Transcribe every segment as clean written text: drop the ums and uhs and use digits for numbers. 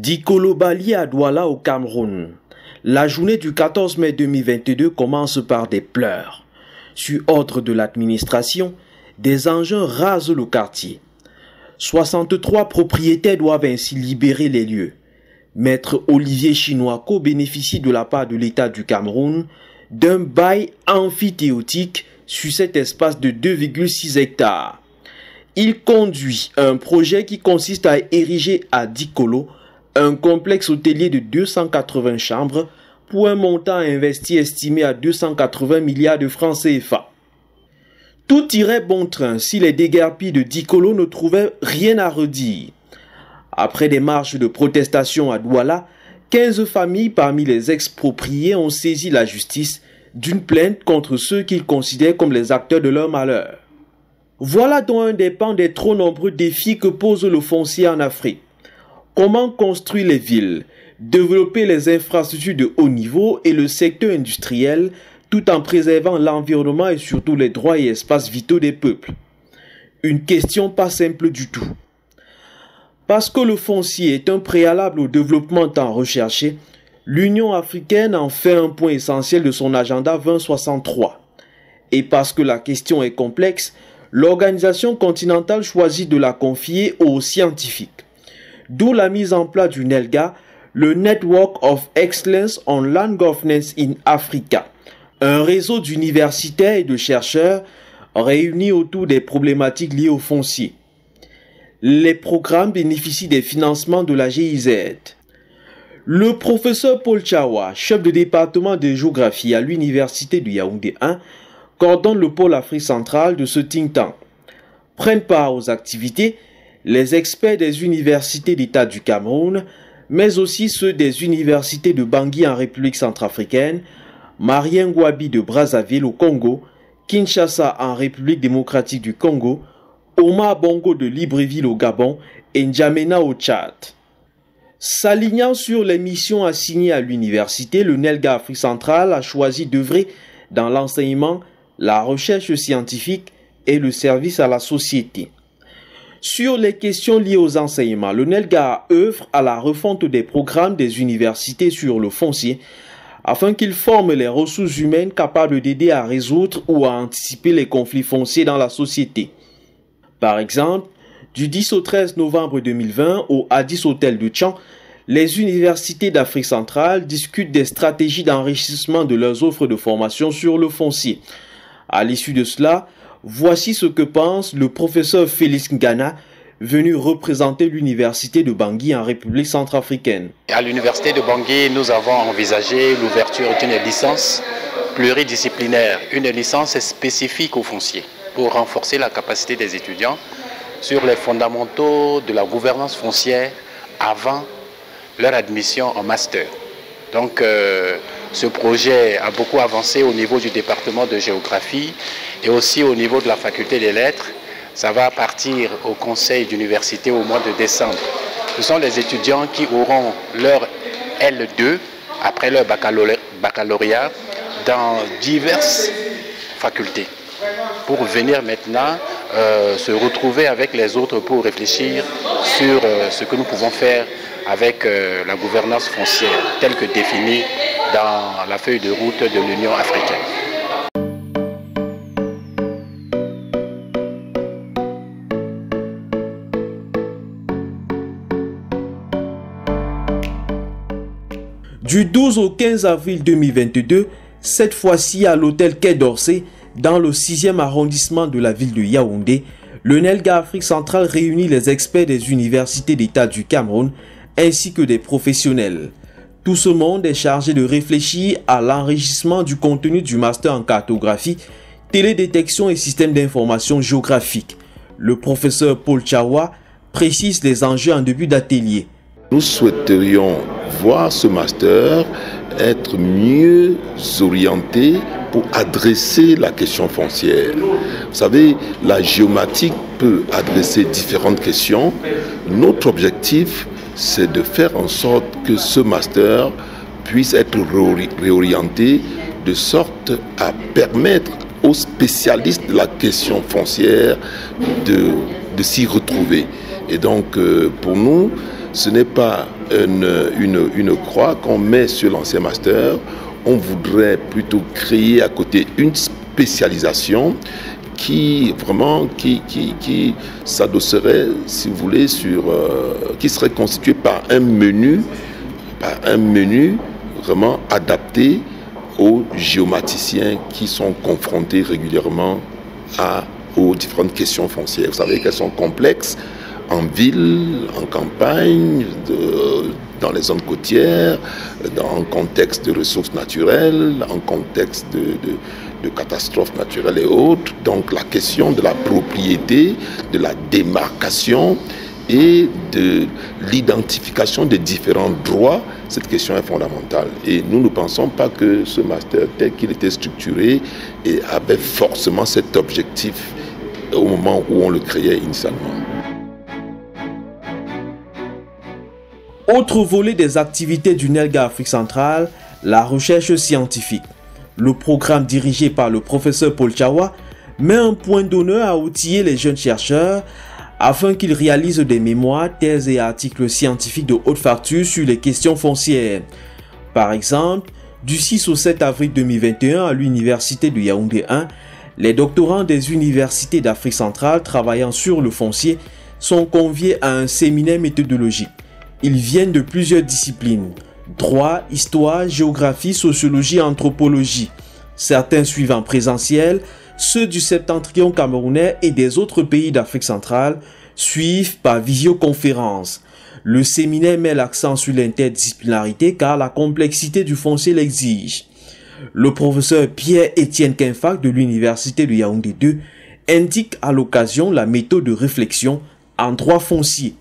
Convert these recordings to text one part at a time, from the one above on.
Dikolo Bali à Douala au Cameroun. La journée du 14 mai 2022 commence par des pleurs. Sur ordre de l'administration, des engins rasent le quartier. 63 propriétaires doivent ainsi libérer les lieux. Maître Olivier Chinoako bénéficie de la part de l'État du Cameroun d'un bail amphithéotique sur cet espace de 2,6 hectares. Il conduit un projet qui consiste à ériger à Dikolo un complexe hôtelier de 280 chambres pour un montant investi estimé à 280 milliards de francs CFA. Tout irait bon train si les déguerpis de Dikolo ne trouvaient rien à redire. Après des marches de protestation à Douala, 15 familles parmi les expropriés ont saisi la justice d'une plainte contre ceux qu'ils considèrent comme les acteurs de leur malheur. Voilà donc un des pans des trop nombreux défis que pose le foncier en Afrique. Comment construire les villes, développer les infrastructures de haut niveau et le secteur industriel tout en préservant l'environnement et surtout les droits et espaces vitaux des peuples. Une question pas simple du tout. Parce que le foncier est un préalable au développement tant recherché, l'Union africaine en fait un point essentiel de son agenda 2063. Et parce que la question est complexe, l'organisation continentale choisit de la confier aux scientifiques. D'où la mise en place du NELGA, le Network of Excellence on Land Governance in Africa, un réseau d'universitaires et de chercheurs réunis autour des problématiques liées au foncier. Les programmes bénéficient des financements de la GIZ. Le professeur Paul Chawa, chef de département de géographie à l'université de Yaoundé 1, coordonne le pôle Afrique centrale de ce think tank. Prennent part aux activités les experts des universités d'État du Cameroun, mais aussi ceux des universités de Bangui en République centrafricaine, Mariengouabi de Brazzaville au Congo, Kinshasa en République démocratique du Congo, Omar Bongo de Libreville au Gabon et N'Djamena au Tchad. S'alignant sur les missions assignées à l'université, le NELGA Afrique centrale a choisi d'œuvrer dans l'enseignement, la recherche scientifique et le service à la société. Sur les questions liées aux enseignements, le NELGA œuvre à la refonte des programmes des universités sur le foncier afin qu'ils forment les ressources humaines capables d'aider à résoudre ou à anticiper les conflits fonciers dans la société. Par exemple, du 10 au 13 novembre 2020 au Addis Hotel de Tchang, les universités d'Afrique centrale discutent des stratégies d'enrichissement de leurs offres de formation sur le foncier. À l'issue de cela, voici ce que pense le professeur Félix Ngana, venu représenter l'université de Bangui en République centrafricaine. À l'université de Bangui, nous avons envisagé l'ouverture d'une licence pluridisciplinaire, une licence spécifique au foncier, pour renforcer la capacité des étudiants sur les fondamentaux de la gouvernance foncière avant leur admission en master. Donc ce projet a beaucoup avancé au niveau du département de géographie et aussi au niveau de la faculté des lettres. Ça va partir au conseil d'université au mois de décembre. Ce sont les étudiants qui auront leur L2 après leur baccalauréat dans diverses facultés pour venir maintenant se retrouver avec les autres pour réfléchir sur ce que nous pouvons faire avec la gouvernance foncière telle que définie dans la feuille de route de l'Union africaine. Du 12 au 15 avril 2022, cette fois-ci à l'hôtel Quai d'Orsay, dans le 6e arrondissement de la ville de Yaoundé, le NELGA Afrique centrale réunit les experts des universités d'État du Cameroun ainsi que des professionnels. Tout ce monde est chargé de réfléchir à l'enrichissement du contenu du master en cartographie, télédétection et système d'information géographique. Le professeur Paul Chawa précise les enjeux en début d'atelier. Nous souhaiterions voir ce master être mieux orienté pour adresser la question foncière. Vous savez, la géomatique peut adresser différentes questions. Notre objectif, c'est de faire en sorte que ce master puisse être réorienté de sorte à permettre aux spécialistes de la question foncière de s'y retrouver. Et donc, pour nous, ce n'est pas une croix qu'on met sur l'ancien master. On voudrait plutôt créer à côté une spécialisation qui s'adosserait, si vous voulez, qui serait constitué par un menu vraiment adapté aux géomaticiens qui sont confrontés régulièrement aux différentes questions foncières. Vous savez qu'elles sont complexes en ville, en campagne, dans les zones côtières, dans un contexte de ressources naturelles, en contexte de catastrophes naturelles et autres. Donc la question de la propriété, de la démarcation et de l'identification des différents droits, cette question est fondamentale. Et nous ne pensons pas que ce master tel qu'il était structuré avait forcément cet objectif au moment où on le créait initialement. Autre volet des activités du NELGA Afrique centrale, la recherche scientifique. Le programme dirigé par le professeur Paul Tchawa met un point d'honneur à outiller les jeunes chercheurs afin qu'ils réalisent des mémoires, thèses et articles scientifiques de haute facture sur les questions foncières. Par exemple, du 6 au 7 avril 2021 à l'université de Yaoundé 1, les doctorants des universités d'Afrique centrale travaillant sur le foncier sont conviés à un séminaire méthodologique. Ils viennent de plusieurs disciplines: droit, histoire, géographie, sociologie, anthropologie. Certains suivent en présentiel, ceux du septentrion camerounais et des autres pays d'Afrique centrale suivent par visioconférence. Le séminaire met l'accent sur l'interdisciplinarité car la complexité du foncier l'exige. Le professeur Pierre-Étienne Kinfac de l'université de Yaoundé 2 indique à l'occasion la méthode de réflexion en droit foncier.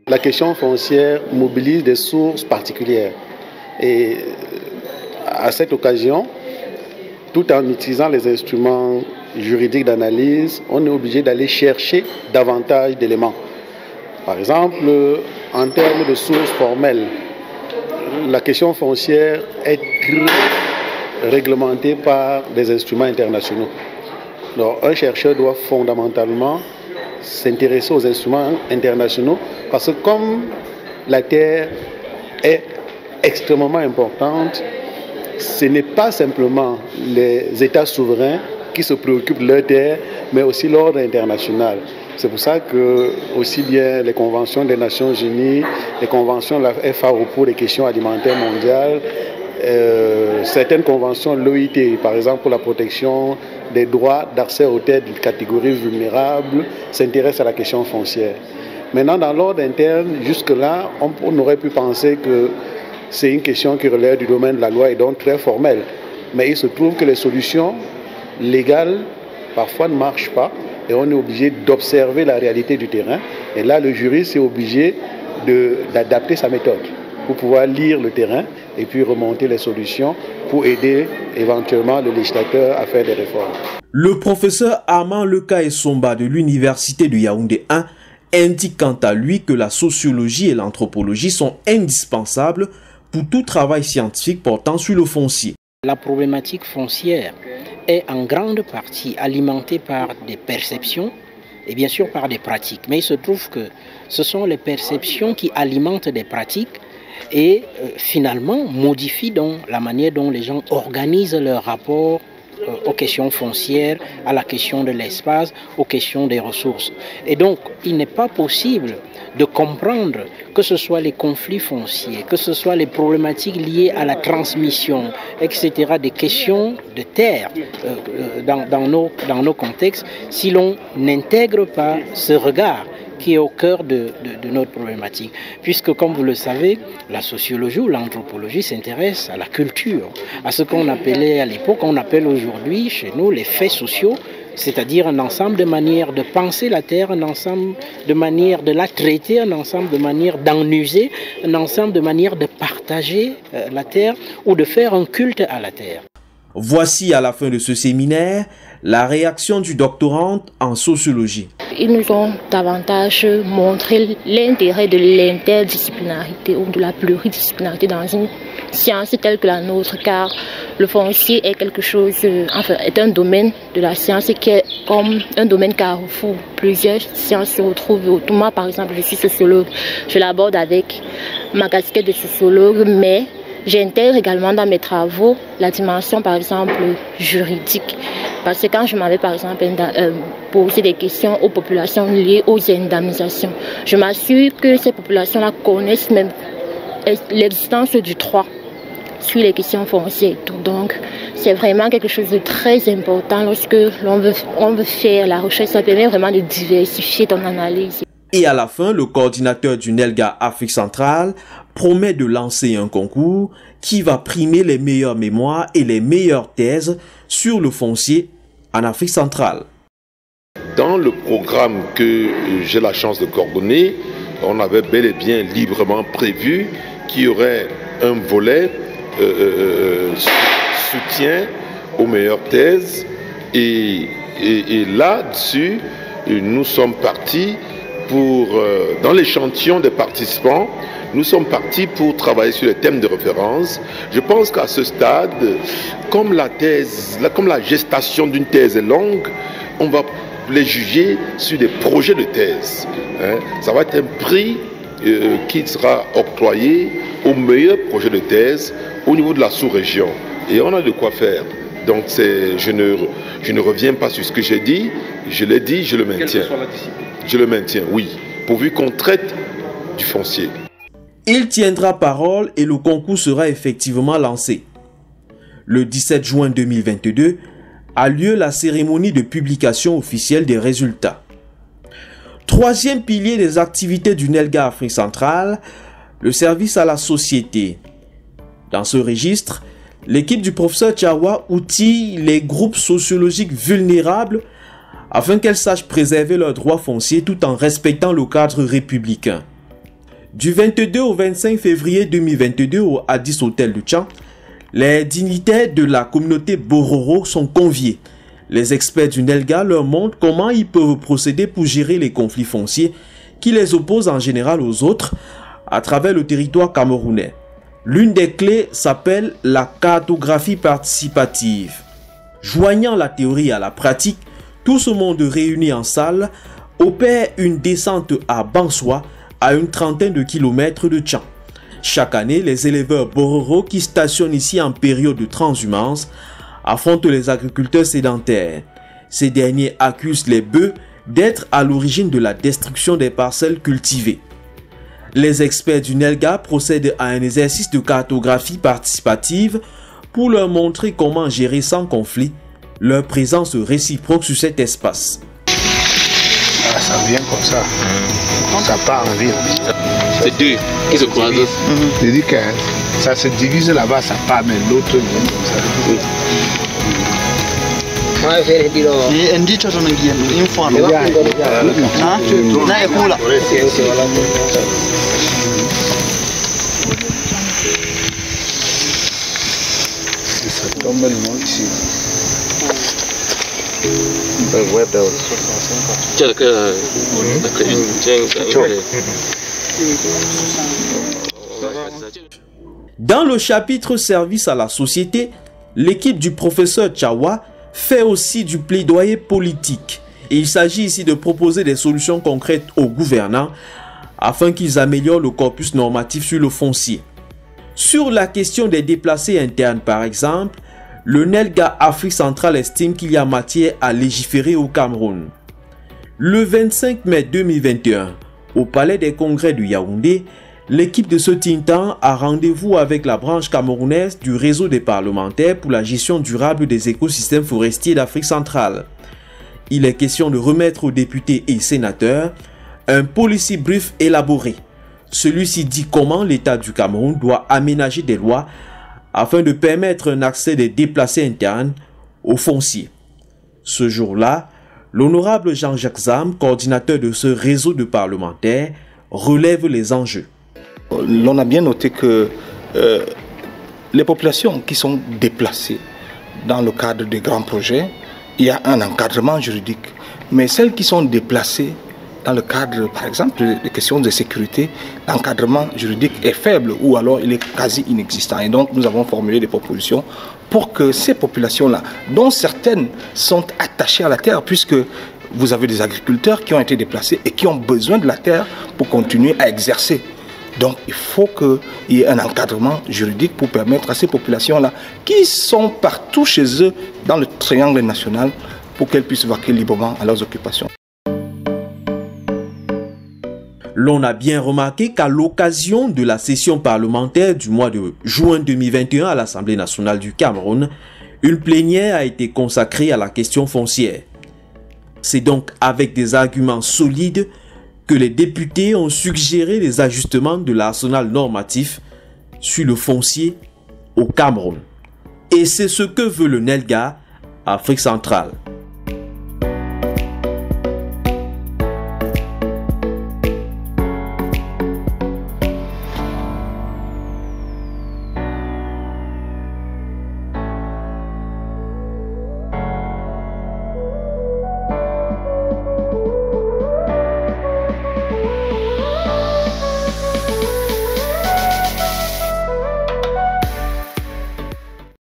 La question foncière mobilise des sources particulières et à cette occasion, tout en utilisant les instruments juridiques d'analyse, on est obligé d'aller chercher davantage d'éléments. Par exemple, en termes de sources formelles, la question foncière est très réglementée par des instruments internationaux. Alors, un chercheur doit fondamentalement s'intéresser aux instruments internationaux parce que comme la terre est extrêmement importante, ce n'est pas simplement les États souverains qui se préoccupent de leur terre, mais aussi l'ordre international. C'est pour ça que aussi bien les conventions des Nations Unies, les conventions de la FAO pour les questions alimentaires mondiales, certaines conventions de l'OIT, par exemple pour la protection des droits d'accès aux terres d'une catégorie vulnérable, s'intéressent à la question foncière. Maintenant, dans l'ordre interne, jusque-là, on aurait pu penser que c'est une question qui relève du domaine de la loi et donc très formelle. Mais il se trouve que les solutions légales, parfois, ne marchent pas et on est obligé d'observer la réalité du terrain. Et là, le juriste est obligé d'adapter sa méthode pour pouvoir lire le terrain et puis remonter les solutions pour aider éventuellement le législateur à faire des réformes. Le professeur Armand Leka Somba de l'université de Yaoundé 1 indique quant à lui que la sociologie et l'anthropologie sont indispensables pour tout travail scientifique portant sur le foncier. La problématique foncière est en grande partie alimentée par des perceptions et bien sûr par des pratiques. Mais il se trouve que ce sont les perceptions qui alimentent des pratiques et finalement modifient donc la manière dont les gens organisent leur rapport aux questions foncières, à la question de l'espace, aux questions des ressources. Et donc, il n'est pas possible de comprendre que ce soit les conflits fonciers, que ce soit les problématiques liées à la transmission, etc., des questions de terre dans nos contextes, si l'on n'intègre pas ce regard qui est au cœur de notre problématique. Puisque, comme vous le savez, la sociologie ou l'anthropologie s'intéresse à la culture, à ce qu'on appelait à l'époque, on appelle aujourd'hui chez nous les faits sociaux, c'est-à-dire un ensemble de manières de penser la terre, un ensemble de manières de la traiter, un ensemble de manières d'en user, un ensemble de manières de partager la terre ou de faire un culte à la terre. Voici à la fin de ce séminaire la réaction du doctorant en sociologie. Ils nous ont davantage montré l'intérêt de l'interdisciplinarité ou de la pluridisciplinarité dans une science telle que la nôtre, car le foncier est quelque chose, est un domaine de la science qui est comme un domaine carrefour. Plusieurs sciences se retrouvent autour. Moi, par exemple, je suis sociologue. Je l'aborde avec ma casquette de sociologue, mais j'intègre également dans mes travaux la dimension, par exemple, juridique. Parce que quand je m'avais, par exemple, posé des questions aux populations liées aux indemnisations, je m'assure que ces populations-là connaissent même l'existence du droit sur les questions foncières. Donc, c'est vraiment quelque chose de très important lorsque l'on veut faire la recherche. Ça permet vraiment de diversifier ton analyse. Et à la fin, le coordinateur du NELGA Afrique centrale promet de lancer un concours qui va primer les meilleures mémoires et les meilleures thèses sur le foncier en Afrique centrale. Dans le programme que j'ai la chance de coordonner, on avait bel et bien librement prévu qu'il y aurait un volet soutien aux meilleures thèses et là-dessus, nous sommes partis pour, dans l'échantillon des participants, nous sommes partis pour travailler sur les thèmes de référence. Je pense qu'à ce stade, comme la gestation d'une thèse est longue, on va les juger sur des projets de thèse. Ça va être un prix qui sera octroyé aux meilleurs projets de thèse au niveau de la sous-région. Et on a de quoi faire. Donc je ne reviens pas sur ce que j'ai dit, je l'ai dit, je le maintiens. Quelle que soit la discipline. Je le maintiens, oui, pourvu qu'on traite du foncier. Il tiendra parole et le concours sera effectivement lancé. Le 17 juin 2022 a lieu la cérémonie de publication officielle des résultats. Troisième pilier des activités du NELGA Afrique centrale, le service à la société. Dans ce registre, l'équipe du professeur Tchawa outille les groupes sociologiques vulnérables afin qu'elles sachent préserver leurs droits fonciers tout en respectant le cadre républicain. Du 22 au 25 février 2022 au Addis Hotel du Tchad, les dignitaires de la communauté Bororo sont conviés. Les experts du NELGA leur montrent comment ils peuvent procéder pour gérer les conflits fonciers qui les opposent en général aux autres à travers le territoire camerounais. L'une des clés s'appelle la cartographie participative. Joignant la théorie à la pratique, tout ce monde réuni en salle opère une descente à Bansoa, à une trentaine de kilomètres de Tchad. Chaque année, les éleveurs Bororo qui stationnent ici en période de transhumance affrontent les agriculteurs sédentaires. Ces derniers accusent les bœufs d'être à l'origine de la destruction des parcelles cultivées. Les experts du NELGA procèdent à un exercice de cartographie participative pour leur montrer comment gérer sans conflit leur présence réciproque sur cet espace. Ça vient comme ça. Ça part en ville. C'est deux qui se croisent. Je dis que ça se divise là-bas, ça part, mais l'autre vient comme ça. Ça tombe le monde ici. Dans le chapitre service à la société, l'équipe du professeur Tchawa fait aussi du plaidoyer politique. Et il s'agit ici de proposer des solutions concrètes aux gouvernants afin qu'ils améliorent le corpus normatif sur le foncier. Sur la question des déplacés internes par exemple, le NELGA Afrique centrale estime qu'il y a matière à légiférer au Cameroun. Le 25 mai 2021, au Palais des Congrès de Yaoundé, l'équipe de ce think tank a rendez-vous avec la branche camerounaise du réseau des parlementaires pour la gestion durable des écosystèmes forestiers d'Afrique centrale. Il est question de remettre aux députés et sénateurs un policy brief élaboré. Celui-ci dit comment l'État du Cameroun doit aménager des lois afin de permettre un accès des déplacés internes aux fonciers. Ce jour-là, l'honorable Jean-Jacques Zam, coordinateur de ce réseau de parlementaires, relève les enjeux. L'on a bien noté que les populations qui sont déplacées dans le cadre des grands projets, il y a un encadrement juridique. Mais celles qui sont déplacées dans le cadre, par exemple, des questions de sécurité, l'encadrement juridique est faible ou alors il est quasi inexistant. Et donc, nous avons formulé des propositions pour que ces populations-là, dont certaines sont attachées à la terre, puisque vous avez des agriculteurs qui ont été déplacés et qui ont besoin de la terre pour continuer à exercer. Donc, il faut qu'il y ait un encadrement juridique pour permettre à ces populations-là, qui sont partout chez eux dans le triangle national, pour qu'elles puissent vaquer librement à leurs occupations. L'on a bien remarqué qu'à l'occasion de la session parlementaire du mois de juin 2021 à l'Assemblée nationale du Cameroun, une plénière a été consacrée à la question foncière. C'est donc avec des arguments solides que les députés ont suggéré des ajustements de l'arsenal normatif sur le foncier au Cameroun. Et c'est ce que veut le NELGA, Afrique centrale.